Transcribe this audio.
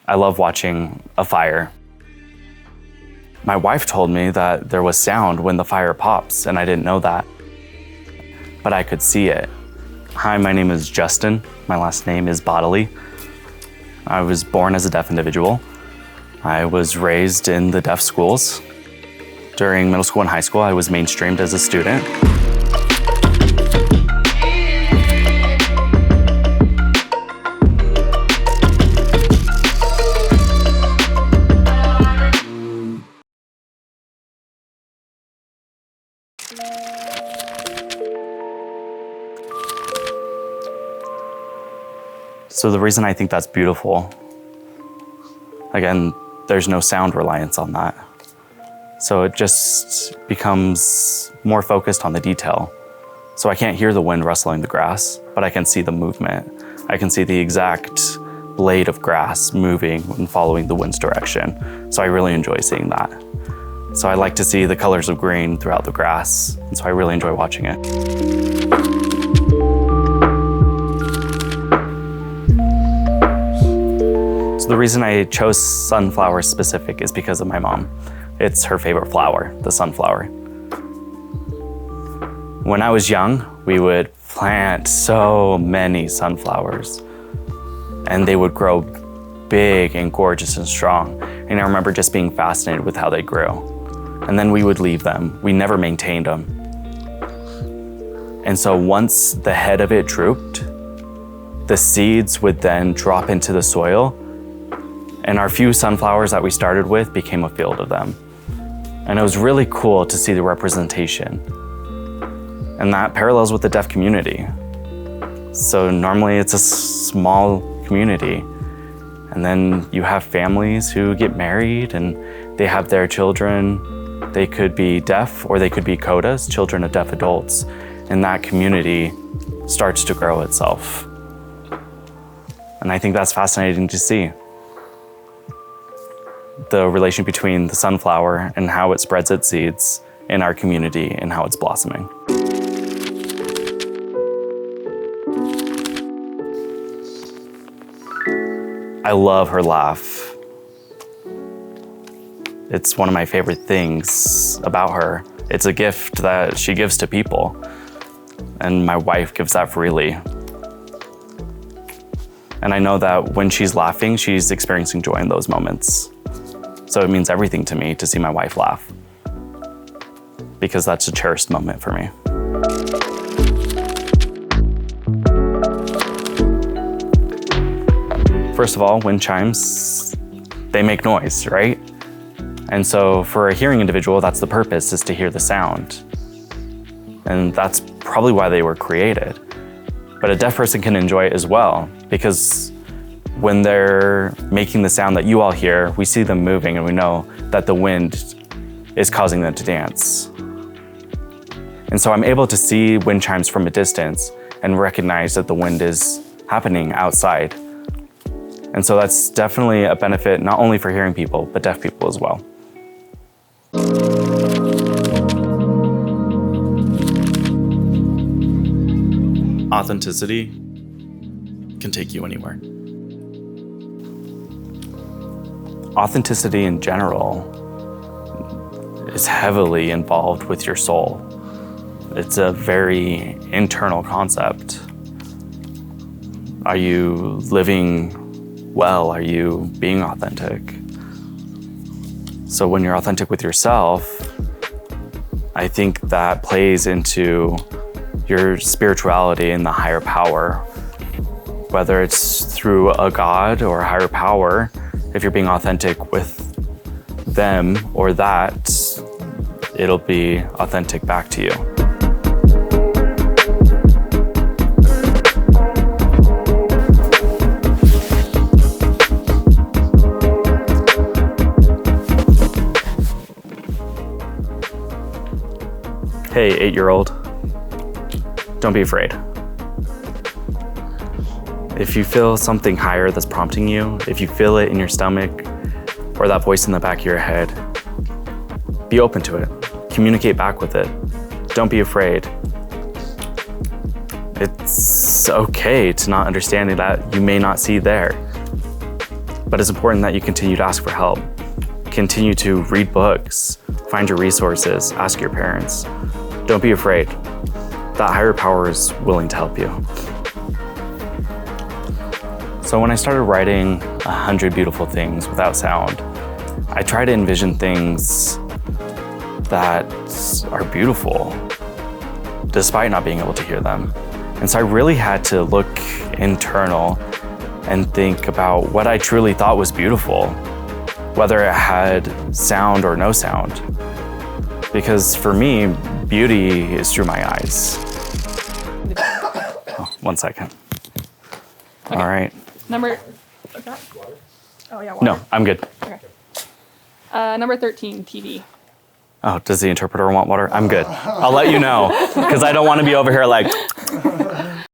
I love watching a fire. My wife told me that there was sound when the fire pops, and I didn't know that, but I could see it. Hi, my name is Justin. My last name is Bodily. I was born as a deaf individual. I was raised in the deaf schools. During middle school and high school, I was mainstreamed as a student. So the reason I think that's beautiful, again, there's no sound reliance on that. So it just becomes more focused on the detail. So I can't hear the wind rustling the grass, but I can see the movement. I can see the exact blade of grass moving and following the wind's direction. So I really enjoy seeing that. So I like to see the colors of green throughout the grass, and so I really enjoy watching it. So the reason I chose sunflower specific is because of my mom. It's her favorite flower, the sunflower. When I was young, we would plant so many sunflowers, and they would grow big and gorgeous and strong. And I remember just being fascinated with how they grew. And then we would leave them. We never maintained them. And so once the head of it drooped, the seeds would then drop into the soil, and our few sunflowers that we started with became a field of them. And it was really cool to see the representation. And that parallels with the deaf community. So normally it's a small community. And then you have families who get married and they have their children. They could be deaf or they could be CODAs, children of deaf adults. And that community starts to grow itself. And I think that's fascinating to see. The relation between the sunflower and how it spreads its seeds in our community and how it's blossoming. I love her laugh. It's one of my favorite things about her. It's a gift that she gives to people, and my wife gives that freely. And I know that when she's laughing, she's experiencing joy in those moments. So it means everything to me to see my wife laugh, because that's a cherished moment for me. First of all, wind chimes, they make noise, right? And so for a hearing individual, that's the purpose, is to hear the sound. And that's probably why they were created. But a deaf person can enjoy it as well, because when they're making the sound that you all hear, we see them moving and we know that the wind is causing them to dance. And so I'm able to see wind chimes from a distance and recognize that the wind is happening outside. And so that's definitely a benefit, not only for hearing people, but deaf people as well. Authenticity can take you anywhere. Authenticity in general is heavily involved with your soul. It's a very internal concept. Are you living well? Are you being authentic? So when you're authentic with yourself, I think that plays into your spirituality and the higher power, whether it's through a God or a higher power. If you're being authentic with them or that, it'll be authentic back to you. Hey, 8-year-old, don't be afraid. If you feel something higher that's prompting you, if you feel it in your stomach or that voice in the back of your head, be open to it. Communicate back with it. Don't be afraid. It's okay to not understand that you may not see there. But it's important that you continue to ask for help. Continue to read books, find your resources, ask your parents. Don't be afraid. That higher power is willing to help you. So when I started writing 100 Beautiful Things without sound, I try to envision things that are beautiful, despite not being able to hear them. And so I really had to look internal and think about what I truly thought was beautiful, whether it had sound or no sound. Because for me, beauty is through my eyes. Oh, 1 second. Okay. All right. Number. Oh yeah. Water. No, I'm good. Okay. Number 13, TV. Oh, does the interpreter want water? I'm good. I'll let you know, because I don't want to be over here like,